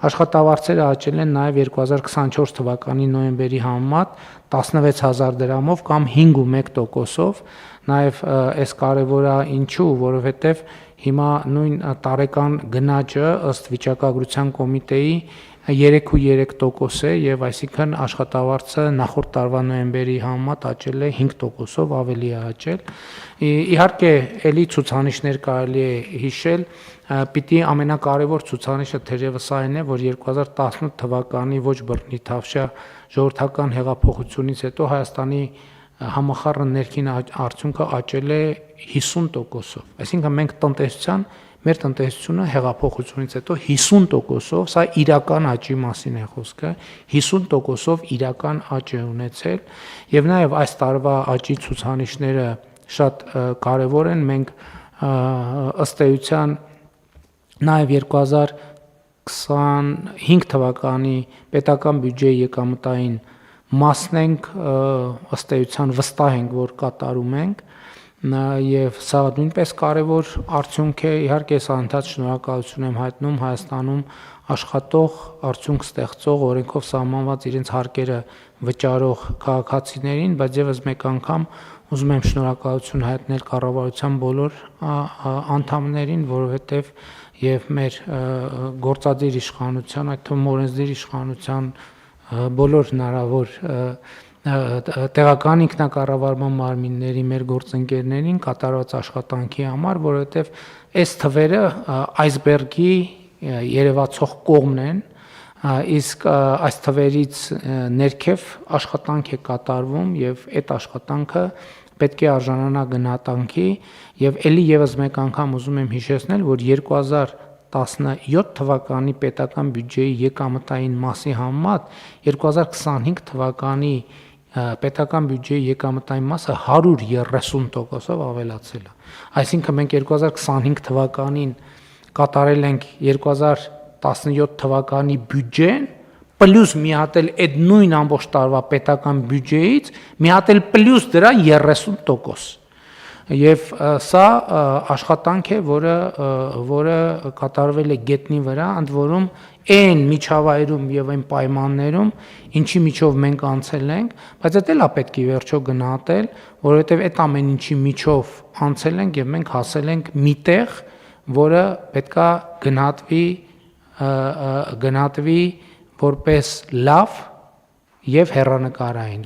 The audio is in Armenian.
աշխատավարձերը աճել են նաև 2024 թվականի նոյեմբերի համեմատ 16,000 դրամով կամ 5.1%-ով, նաև այս կարևոր է ինչու, որովհետև հիմա նույն տարեկան գնաճը ըստ վիճակագրության կոմիտեի 3.3% է եւ այսինքն աշխատավարձը նախորդ տարվա նոյեմբերի համեմատ աճել է 5%-ով, ավելի է աճել։ Իհարկե, ելի ցուցանիշներ կարելի է հիշել, պիտի ամենակարևոր ցուցանիշը թերևս այն է, որ 2018 թվականի ոչ բռնի-թավշյա ժողովրդական հեղափոխությունից հետո Հայաստանի համախառն ներքին արդյունքը աճել է 50%-ով։ Այսինքն մենք մեր տնտեսությունը հեղափոխությունից հետո 50%-ով, սա իրական աճի մասին է խոսքը, 50%-ով իրական աճ է ունեցել եւ նաեւ այս տարվա աճի ցուցանիշները շատ կարեւոր են։ Մենք ըստ էության նաեւ 2025 թվականի պետական բյուջեի եկամտային մասն ենք ըստ էության վստահ ենք, որ կատարում ենք եւ սա նույնպես կարեւոր արդյունք է։ Իհարկե, սա ընդհանուր շնորհակալություն եմ հայտնում Հայաստանում աշխատող, արդյունք ստեղծող, օրենքով սահմանված իրենց հարկերը վճարող քաղաքացիներին, բայց եւս մեկ անգամ ուզում եմ շնորհակալություն հայտնել կառավարության բոլոր անդամներին, որովհետեւ եւ մեր գործադիր իշխանության, այդ թվում օրենսդիր իշխանության բոլոր հնարավոր տեղական ինքնակառավարման մարմինների, մեր գործընկերներին կատարված աշխատանքի համար, որովհետև այս թվերը այսբերգի երևացող կողմն են, իսկ այս թվերից ներքև աշխատանք է կատարվում եւ այդ աշխատանքը պետք է արժանանա գնահատանքի եւ ելի եւս մեկ անգամ ուզում եմ հիշեցնել, որ 2017 թվականի պետական բյուջեի եկամտային մասի համեմատ 2025 թվականի պետական բյուջեի եկամտային մասը 130%-ով ավելացել է։ Այսինքն մենք 2025 թվականին կատարել ենք 2017 թվականի բյուջեն, պլյուս մի հատ էլ այդ նույն ամբողջ տարվա պետական բյուջեից, մի հատ էլ պլյուս դրա 30%։ Եվ սա աշխատանք է, որը կատարվել է գետնի վրա, ընդ որում այն միջավայրում եւ այն պայմաններում, ինչի միջով մենք անցել ենք, բայց դա էլ է պետք է վերջո գնահատել, որովհետեւ այդ ամեն ինչի միջով անցել ենք եւ մենք հասել ենք մի տեղ, որը պետքա գնահատվի որպես լավ եւ հեռանկարային։